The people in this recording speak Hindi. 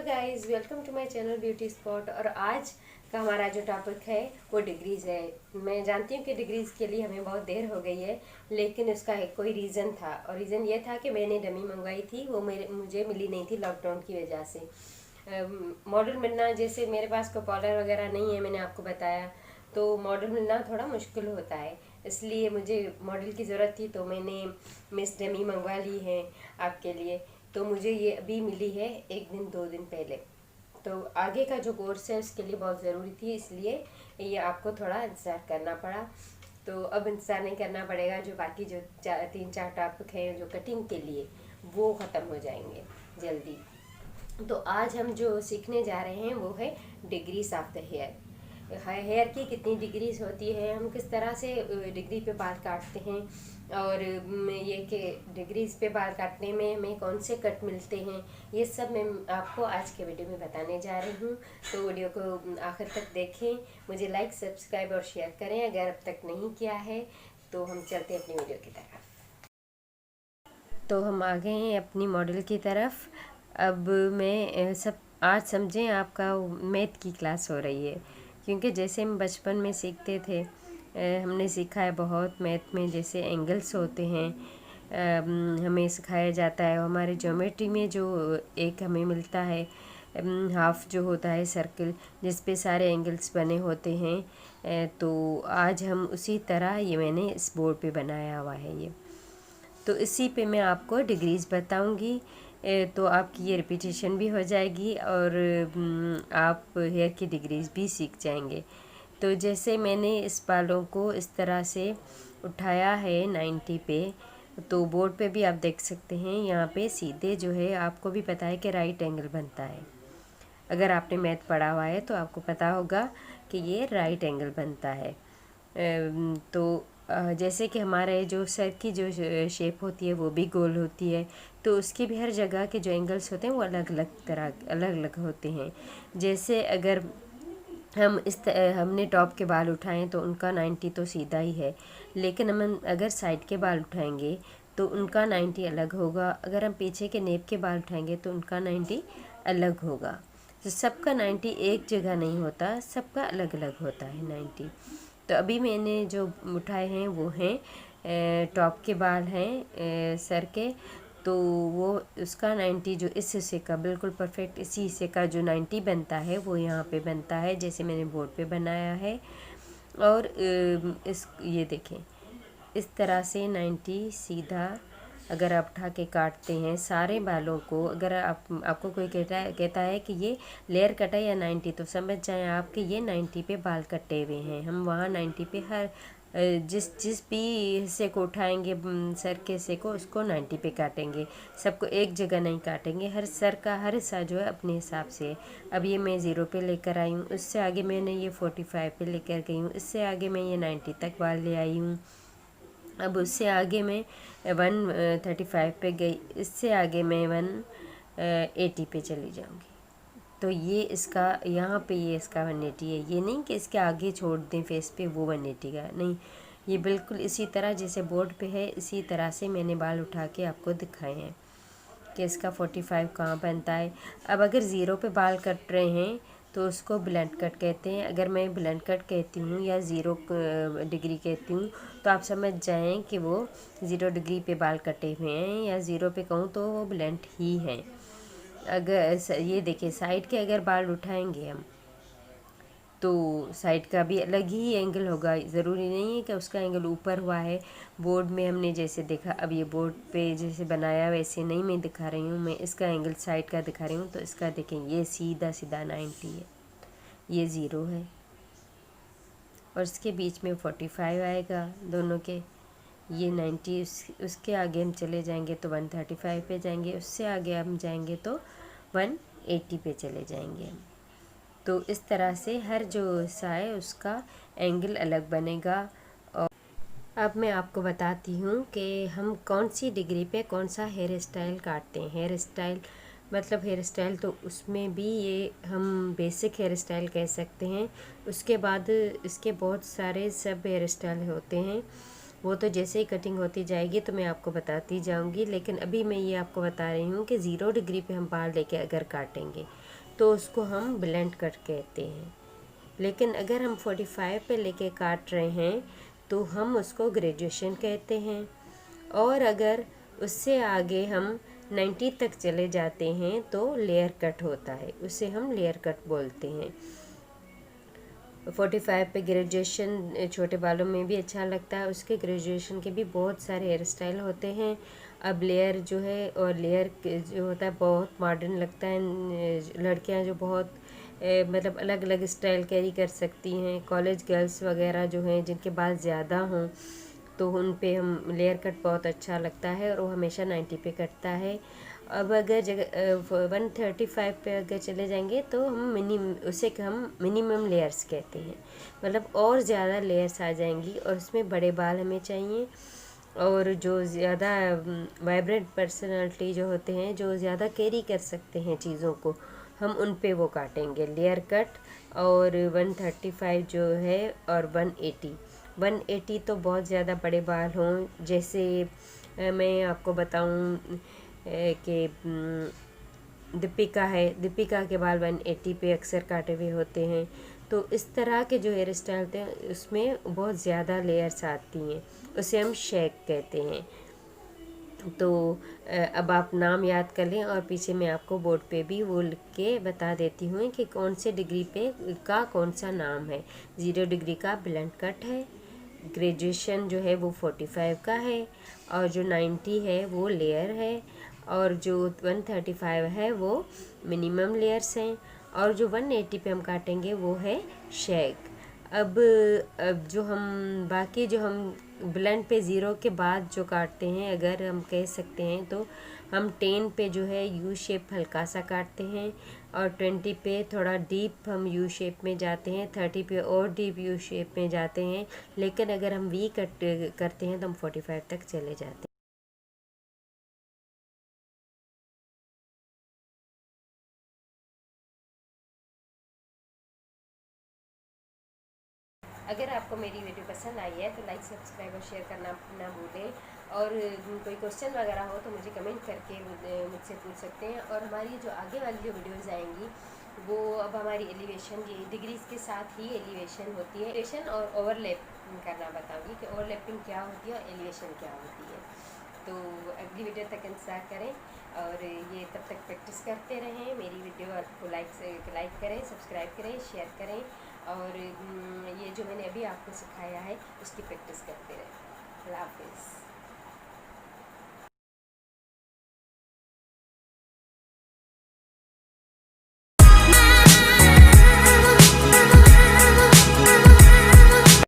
Guys, welcome to my channel beauty spot. और आज का हमारा जो टॉपिक है वो डिग्रीज है। मैं जानती हूँ कि डिग्रीज के लिए हमें बहुत देर हो गई है, लेकिन उसका एक कोई रीज़न था और रीज़न ये था कि मैंने डमी मंगवाई थी, वो मुझे मिली नहीं थी लॉकडाउन की वजह से। मॉडल मिलना, जैसे मेरे पास कोई पार्लर वगैरह नहीं है, मैंने आपको बताया, तो मॉडल मिलना थोड़ा मुश्किल होता है, इसलिए मुझे मॉडल की ज़रूरत थी, तो मैंने मिस डमी मंगवा ली है आपके लिए। तो मुझे ये अभी मिली है 1 दिन 2 दिन पहले। तो आगे का जो कोर्स है उसके लिए बहुत ज़रूरी थी, इसलिए ये आपको थोड़ा इंतज़ार करना पड़ा। तो अब इंतज़ार नहीं करना पड़ेगा, जो बाकी जो 3-4 टॉपिक हैं जो कटिंग के लिए, वो ख़त्म हो जाएंगे जल्दी। तो आज हम जो सीखने जा रहे हैं वो है degrees of the hair. Hair की कितनी डिग्रीज होती है, हम किस तरह से डिग्री पे बाल काटते हैं, और ये कि डिग्रीज पे बाल काटने में हमें कौन से कट मिलते हैं, ये सब मैं आपको आज के वीडियो में बताने जा रही हूँ। तो वीडियो को आखिर तक देखें, मुझे लाइक सब्सक्राइब और शेयर करें अगर अब तक नहीं किया है। तो हम चलते हैं अपनी वीडियो की तरफ। तो हम आ गए हैं अपनी मॉडल की तरफ। अब मैं सब आज समझें, आपका मैथ की क्लास हो रही है, क्योंकि जैसे हम बचपन में सीखते थे, हमने सीखा है बहुत मैथ में, जैसे एंगल्स होते हैं, हमें सिखाया जाता है। हमारे ज्योमेट्री में जो एक हमें मिलता है हाफ जो होता है सर्कल, जिस पे सारे एंगल्स बने होते हैं, तो आज हम उसी तरह ये मैंने इस बोर्ड पे बनाया हुआ है ये। तो इसी पे मैं आपको डिग्रीज बताऊंगी, तो आपकी ये रिपीटेशन भी हो जाएगी और आप हेयर की डिग्रीज भी सीख जाएंगे। तो जैसे मैंने इस बालों को इस तरह से उठाया है 90 पे, तो बोर्ड पे भी आप देख सकते हैं, यहाँ पे सीधे जो है, आपको भी पता है कि राइट एंगल बनता है। अगर आपने मैथ पढ़ा हुआ है तो आपको पता होगा कि ये राइट एंगल बनता है। तो जैसे कि हमारे जो सर की जो शेप होती है वो भी गोल होती है, तो उसके भी हर जगह के जो एंगल्स होते हैं वो अलग अलग होते हैं। जैसे अगर हम हमने टॉप के बाल उठाएं तो उनका 90 तो सीधा ही है, लेकिन हम अगर साइड के बाल उठाएंगे तो उनका 90 अलग होगा। अगर हम पीछे के नेप के बाल उठाएंगे तो उनका 90 अलग होगा। तो सबका 90 एक जगह नहीं होता, सबका अलग अलग होता है 90। तो अभी मैंने जो उठाए हैं वो हैं टॉप के बाल हैं सर के, तो वो उसका 90 जो इस हिस्से का बिल्कुल परफेक्ट इसी हिस्से का जो 90 बनता है वो यहाँ पे बनता है, जैसे मैंने बोर्ड पे बनाया है। और इस ये देखें, इस तरह से 90 सीधा अगर आप उठा के काटते हैं सारे बालों को, अगर आपको कोई कहता है कि ये लेयर कट है या 90, तो समझ जाएं आप कि ये 90 पे बाल कटे हुए हैं। हम वहाँ 90 पे हर जिस जिस भी हिस्से को उठाएंगे सर के हिस्से को, उसको 90 पे काटेंगे, सबको एक जगह नहीं काटेंगे। हर सर का हर हिस्सा जो है अपने हिसाब से। अब ये मैं 0 पे लेकर आई हूँ, उससे आगे मैंने ये 45 पे लेकर गई हूँ, इससे आगे मैं ये 90 तक बाल ले आई हूँ। अब उससे आगे मैं 135 पे गई, इससे आगे मैं 180 पे चली जाऊंगी। तो ये इसका यहाँ पे ये इसका 180 है। ये नहीं कि इसके आगे छोड़ दें फेस पे वो 180 का, नहीं, ये बिल्कुल इसी तरह जैसे बोर्ड पे है इसी तरह से मैंने बाल उठा के आपको दिखाए हैं कि इसका 45 कहाँ बनता है। अब अगर 0 पे बाल कट रहे हैं तो उसको ब्लेंड कट कहते हैं। अगर मैं ब्लेंड कट कहती हूँ या 0 डिग्री कहती हूँ, तो आप समझ जाएं कि वो 0 डिग्री पे बाल कटे हुए हैं, या 0 पे कहूँ तो वो ब्लेंड ही है। अगर ये देखिए, साइड के अगर बाल उठाएंगे हम तो साइड का भी अलग ही एंगल होगा, ज़रूरी नहीं है कि उसका एंगल ऊपर हुआ है। बोर्ड में हमने जैसे देखा, अब ये बोर्ड पे जैसे बनाया वैसे नहीं मैं दिखा रही हूँ, मैं इसका एंगल साइड का दिखा रही हूँ। तो इसका देखें, ये सीधा सीधा 90 है, ये 0 है, और इसके बीच में 45 आएगा दोनों के, ये 90। उसके आगे हम चले जाएंगे तो 135 पे जाएंगे, उससे आगे हम जाएंगे तो 180 पे चले जाएंगे हम। तो इस तरह से हर जो हिस्सा है उसका एंगल अलग बनेगा। और अब मैं आपको बताती हूँ कि हम कौन सी डिग्री पे कौन सा हेयर स्टाइल काटते हैं। हेयर स्टाइल मतलब हेयर स्टाइल, तो उसमें भी ये हम बेसिक हेयर स्टाइल कह सकते हैं। उसके बाद इसके बहुत सारे सब हेयर स्टाइल होते हैं, वो तो जैसे ही कटिंग होती जाएगी तो मैं आपको बताती जाऊंगी। लेकिन अभी मैं ये आपको बता रही हूँ कि 0 डिग्री पे हम बाल लेके अगर काटेंगे तो उसको हम ब्लेंड कट कहते हैं। लेकिन अगर हम 45 पे लेके काट रहे हैं तो हम उसको ग्रेजुएशन कहते हैं। और अगर उससे आगे हम 90 तक चले जाते हैं तो लेयर कट होता है, उसे हम लेयर कट बोलते हैं। 45 पे ग्रेजुएशन छोटे बालों में भी अच्छा लगता है, उसके ग्रेजुएशन के भी बहुत सारे हेयर स्टाइल होते हैं। अब लेयर जो है, और लेयर जो होता है बहुत मॉडर्न लगता है। लड़कियां जो बहुत मतलब अलग अलग स्टाइल कैरी कर सकती हैं। कॉलेज गर्ल्स वगैरह जो हैं जिनके बाल ज़्यादा हों तो उन पे हम लेयर कट बहुत अच्छा लगता है, और वो हमेशा 90 पे कटता है। अब अगर जगह 135 पे अगर चले जाएंगे तो हम मिनिमम लेयर्स कहते हैं। मतलब और ज़्यादा लेयर्स आ जाएंगी, और उसमें बड़े बाल हमें चाहिए। और जो ज़्यादा वाइब्रेंट पर्सनालिटी जो होते हैं, जो ज़्यादा कैरी कर सकते हैं चीज़ों को, हम उन पे वो काटेंगे लेयर कट। और 135 जो है, और 180 तो बहुत ज़्यादा बड़े बाल हों। जैसे मैं आपको बताऊं कि दीपिका है, दीपिका के बाल 180 पे अक्सर काटे हुए होते हैं। तो इस तरह के जो हेयर स्टाइल होते हैं उसमें बहुत ज़्यादा लेयर्स आती हैं, उसे हम शेक कहते हैं। तो अब आप नाम याद कर लें, और पीछे मैं आपको बोर्ड पे भी वो लिख के बता देती हूँ कि कौन से डिग्री पे का कौन सा नाम है। 0 डिग्री का ब्लेंड कट है, ग्रेजुएशन जो है वो 45 का है, और जो 90 है वो लेयर है, और जो 135 है वो मिनिमम लेयर्स हैं, और जो 180 पे हम काटेंगे वो है शेक। अब जो हम बाकी जो हम ब्लेंड पे 0 के बाद जो काटते हैं, अगर हम कह सकते हैं तो हम 10 पे जो है यू शेप हल्का सा काटते हैं, और 20 पे थोड़ा डीप हम यू शेप में जाते हैं, 30 पे और डीप यू शेप में जाते हैं। लेकिन अगर हम वी कट करते हैं तो हम 45 तक चले जाते हैं। अगर आपको मेरी वीडियो पसंद आई है तो लाइक, सब्सक्राइब और शेयर करना ना भूलें। और कोई क्वेश्चन वगैरह हो तो मुझे कमेंट करके मुझसे पूछ सकते हैं। और हमारी जो आगे वाली जो वीडियोज़ आएंगी वो अब हमारी एलिवेशन, ये डिग्रीज के साथ ही एलिवेशन होती है। एलिवेशन और ओवरलैप करना बताऊँगी कि ओवरलैपिंग क्या होती है और एलिवेशन क्या होती है। तो अगली वीडियो तक इंतज़ार करें, और ये तब तक प्रैक्टिस करते रहें। मेरी वीडियो को लाइक करें, सब्सक्राइब करें, शेयर करें, और ये जो मैंने अभी आपको सिखाया है उसकी प्रैक्टिस करते रहें। अल्लाह हाफिज़।